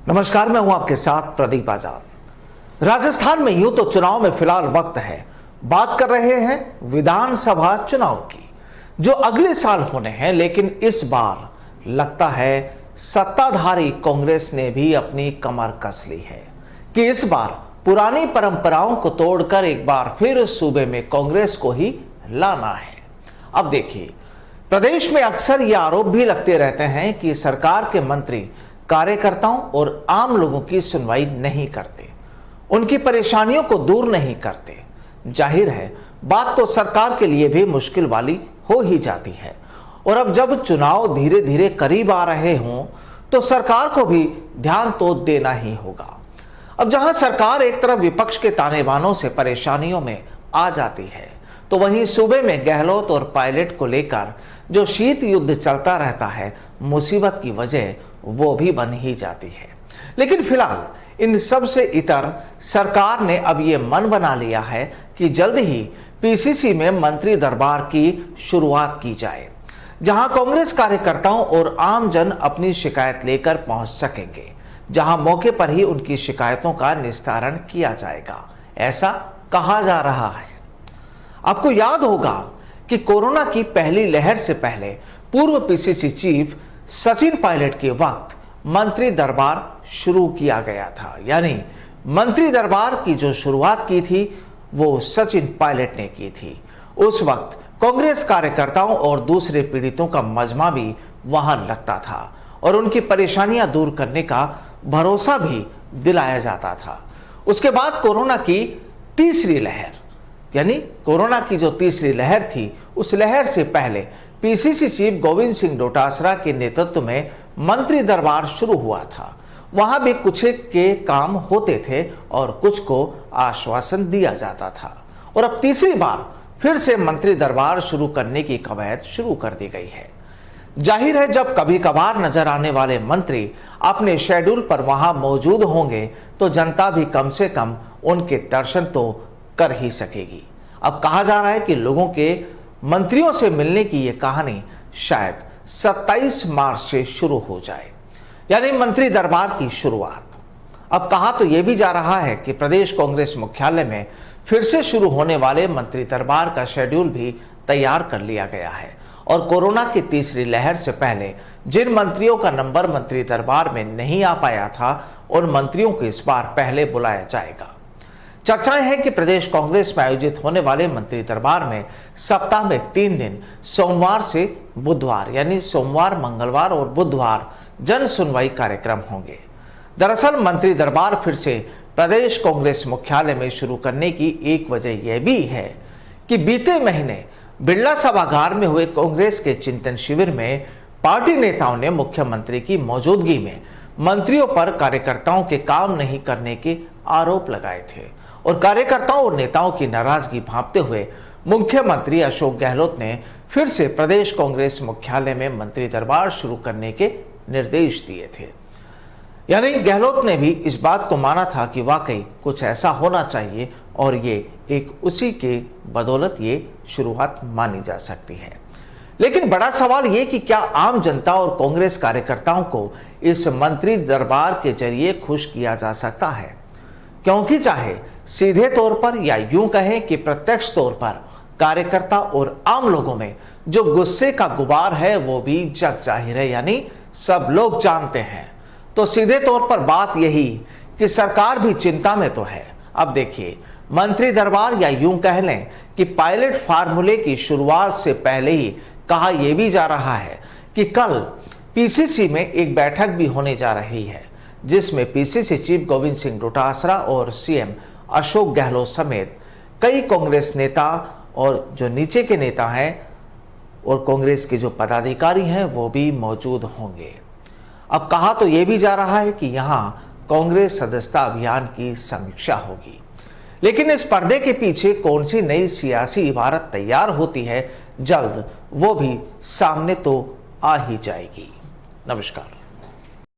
नमस्कार, मैं हूं आपके साथ प्रदीप आजाद। राजस्थान में यूं तो चुनाव में फिलहाल वक्त है। बात कर रहे हैं विधानसभा चुनाव की, जो अगले साल होने हैं। लेकिन इस बार लगता है सत्ताधारी कांग्रेस ने भी अपनी कमर कस ली है कि इस बार पुरानी परंपराओं को तोड़कर एक बार फिर सूबे में कांग्रेस को ही लाना है। अब देखिए, प्रदेश में अक्सर ये आरोप भी लगते रहते हैं कि सरकार के मंत्री कार्यकर्ताओं और आम लोगों की सुनवाई नहीं करते, उनकी परेशानियों को दूर नहीं करते। जाहिर है, बात तो सरकार के लिए भी मुश्किल वाली हो ही जाती है। और अब जब चुनाव धीरे धीरे करीब आ रहे हों तो सरकार को भी ध्यान तो देना ही होगा। अब जहां सरकार एक तरफ विपक्ष के ताने बानों से परेशानियों में आ जाती है, तो वहीं सूबे में गहलोत और पायलट को लेकर जो शीत युद्ध चलता रहता है, मुसीबत की वजह वो भी बन ही जाती है। लेकिन फिलहाल इन सब से इतर सरकार ने अब ये मन बना लिया है कि जल्द ही पीसीसी में मंत्री दरबार की शुरुआत की जाए, जहां कांग्रेस कार्यकर्ताओं और आम जन अपनी शिकायत लेकर पहुंच सकेंगे, जहां मौके पर ही उनकी शिकायतों का निस्तारण किया जाएगा, ऐसा कहा जा रहा है। आपको याद होगा कि कोरोना की पहली लहर से पहले पूर्व पीसीसी चीफ सचिन पायलट के वक्त मंत्री दरबार शुरू किया गया था। यानी मंत्री दरबार की जो शुरुआत की थी वो सचिन पायलट ने की थी। उस वक्त कांग्रेस कार्यकर्ताओं और दूसरे पीड़ितों का मजमा भी वहां लगता था और उनकी परेशानियां दूर करने का भरोसा भी दिलाया जाता था। उसके बाद कोरोना की तीसरी लहर, यानी कोरोना की जो तीसरी लहर थी, उस लहर से पहले पीसीसी चीफ गोविंद सिंह डोटासरा के नेतृत्व में मंत्री दरबार शुरू हुआ था। वहां भी कुछ के काम होते थे और कुछ को आश्वासन दिया जाता था। और अब तीसरी बार फिर से मंत्री दरबार शुरू करने की कवायद शुरू कर दी गई है। जाहिर है, जब कभी कभार नजर आने वाले मंत्री अपने शेड्यूल पर वहां मौजूद होंगे तो जनता भी कम से कम उनके दर्शन तो कर ही सकेगी। अब कहा जा रहा है कि लोगों के मंत्रियों से मिलने की यह कहानी शायद 27 मार्च से शुरू हो जाए, यानी मंत्री दरबार की शुरुआत। अब कहा तो यह भी जा रहा है कि प्रदेश कांग्रेस मुख्यालय में फिर से शुरू होने वाले मंत्री दरबार का शेड्यूल भी तैयार कर लिया गया है और कोरोना की तीसरी लहर से पहले जिन मंत्रियों का नंबर मंत्री दरबार में नहीं आ पाया था, उन मंत्रियों को इस बार पहले बुलाया जाएगा। चर्चाएं हैं कि प्रदेश कांग्रेस में आयोजित होने वाले मंत्री दरबार में सप्ताह में 3 दिन सोमवार से बुधवार, यानी सोमवार, मंगलवार और बुधवार जन सुनवाई कार्यक्रम होंगे। दरअसल मंत्री दरबार फिर से प्रदेश कांग्रेस मुख्यालय में शुरू करने की एक वजह यह भी है कि बीते महीने बिरला सभागार में हुए कांग्रेस के चिंतन शिविर में पार्टी नेताओं ने मुख्यमंत्री की मौजूदगी में मंत्रियों पर कार्यकर्ताओं के काम नहीं करने के आरोप लगाए थे और कार्यकर्ताओं और नेताओं की नाराजगी भांपते हुए मुख्यमंत्री अशोक गहलोत ने फिर से प्रदेश कांग्रेस मुख्यालय में मंत्री दरबार शुरू करने के निर्देश दिए थे। यानी गहलोत ने भी इस बात को माना था कि वाकई कुछ ऐसा होना चाहिए और ये एक उसी के बदौलत ये शुरुआत मानी जा सकती है। लेकिन बड़ा सवाल ये कि क्या आम जनता और कांग्रेस कार्यकर्ताओं को इस मंत्री दरबार के जरिए खुश किया जा सकता है? क्योंकि चाहे सीधे तौर पर या यूं कहें कि प्रत्यक्ष तौर पर कार्यकर्ता और आम लोगों में जो गुस्से का गुबार है वो भी जग जाहिर है, यानी सब लोग जानते हैं। तो सीधे तौर पर बात यही कि सरकार भी चिंता में तो है। अब देखिए, मंत्री दरबार या यूं कह लें कि पायलट फार्मूले की शुरुआत से पहले ही कहा यह भी जा रहा है कि कल पीसीसी में एक बैठक भी होने जा रही है, जिसमें पीसीसी चीफ गोविंद सिंह डोटासरा और सीएम अशोक गहलोत समेत कई कांग्रेस नेता और जो नीचे के नेता हैं और कांग्रेस के जो पदाधिकारी हैं वो भी मौजूद होंगे। अब कहा तो यह भी जा रहा है कि यहां कांग्रेस सदस्यता अभियान की समीक्षा होगी। लेकिन इस पर्दे के पीछे कौन सी नई सियासी इबारत तैयार होती है, जल्द वो भी सामने तो आ ही जाएगी। नमस्कार।